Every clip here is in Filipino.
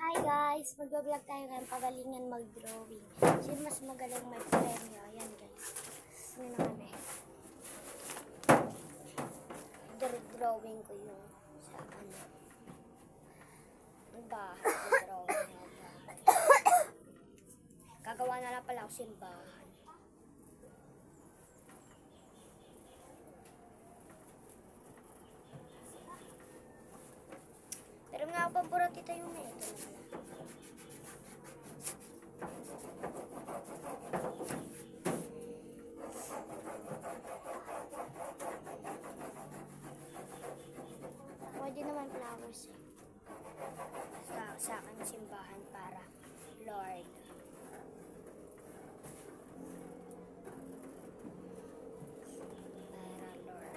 Hi guys! Mag-vlog tayo ngayon pagalingan mag-drawing. Sino mas magaling mag-premyo? Ayan guys. Ano na kami? Drawing ko yung sa ano. Ang bahay. Drawing yung bahay. Gagawa na lang pala ako simbahan. Pero nga paborito tita yung ito na pala. Pwede naman flowers eh. Sa akin simbahan para Lord. Para Lord.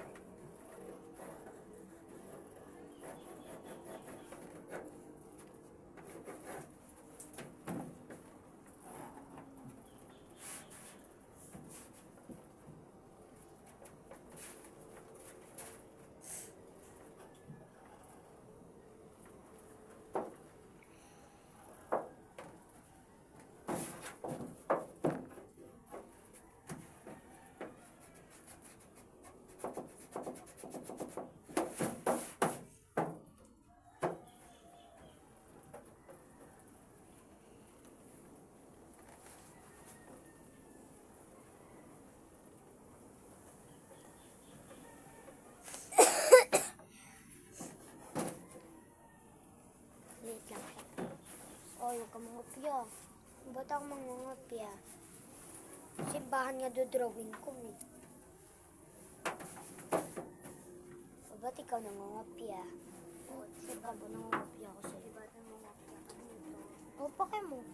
Late lang siya. Oh, huwag ka mangopya. Ba't ako mangungopya? Simbahan nga drawing ko eh. O ba't ikaw nangungopya? O, sure ka ba nangungopya ako sa'yo? Ba't nangungopya ka dito? O, pakay mo.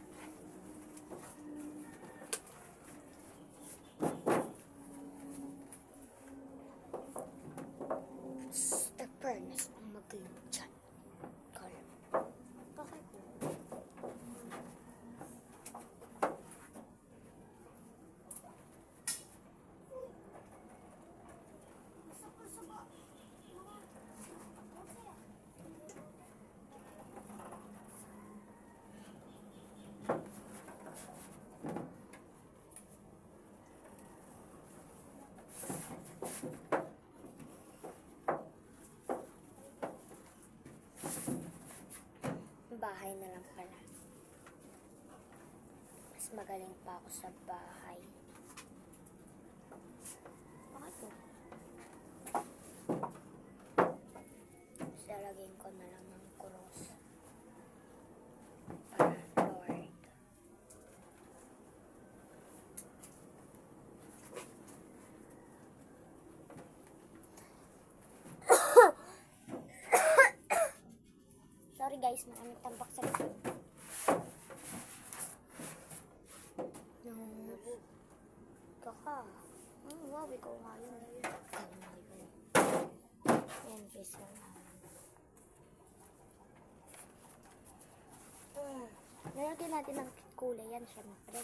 The furnace ang magaling dyan. Kala. Pakay mo. Bahay na lang pala. Mas magaling pa ako sa bahay. Bakit po? Salagin ko na lang ng cross. Para Lord. Sorry guys, maraming tambak sa likod. Kaka. Wow, ikaw nga yun. Ayan guys. Nalagyan natin ng kulay yan, syempre.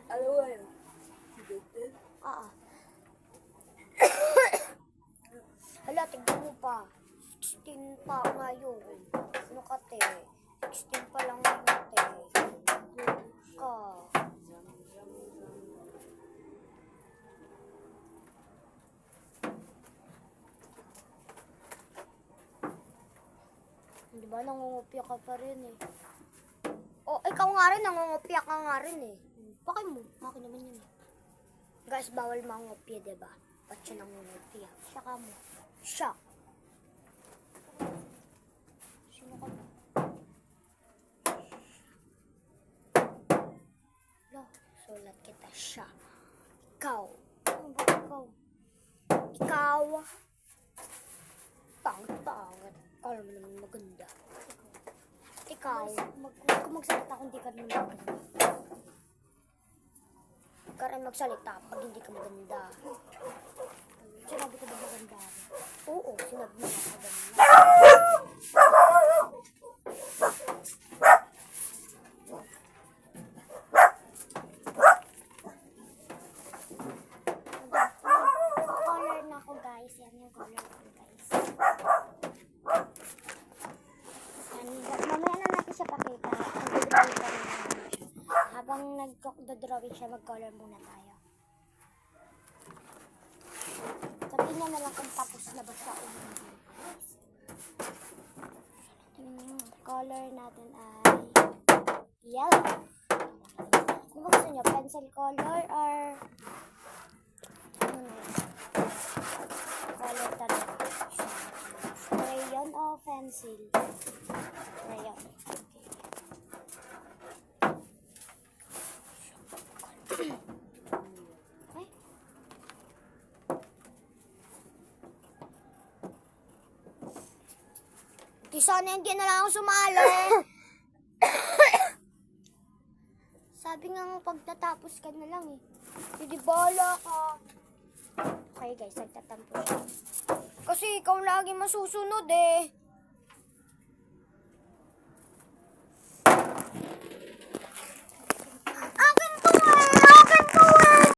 Ano ba yun? Oo. Hala, tignan mo pa. 16 pa ngayon. Ano ka, te? 16 pa lang ngayon, te. Ka. Di ba, nangungupya ka pa rin eh. Oh, ikaw nga rin, nangungupya ka nga rin eh. Bakit mo? Akin naman yun eh. Guys, bawal mangupya, diba? Ba't siya nangungupya? Siya ka mo. Siya. Sino ka ba? Lo, sulat kita siya. Ikaw. Ano ba ikaw? Ikaw. Pangit. Kala mo naman maganda. Ikaw. Kung magsalita kung hindi ka naman maganda. Huwag ka rin magsalita pag hindi ka maganda. Sinabi ko ba maganda? Oo, sinabi mo na maganda. Color na ako guys. Yan yung color ko guys. Mamaya na natin siya pakita. Mag-drawing ka na siya. Habang nag-drawing siya, mag-color muna tayo. Sabihin niya na lang kung tapos na ba siya o hindi. Color natin ay yellow. Ano ba gusto niyo? Pencil color or ano na yun? Color talaga. Crayon o pencil? Crayon. Okay. Okay. Di sana hindi na lang ako sumali. Sabi nga mo pagtatapos ka na lang eh. Hindi bala ka. Okay guys, nagtatampo siya. Kasi ikaw lagi masusunod eh.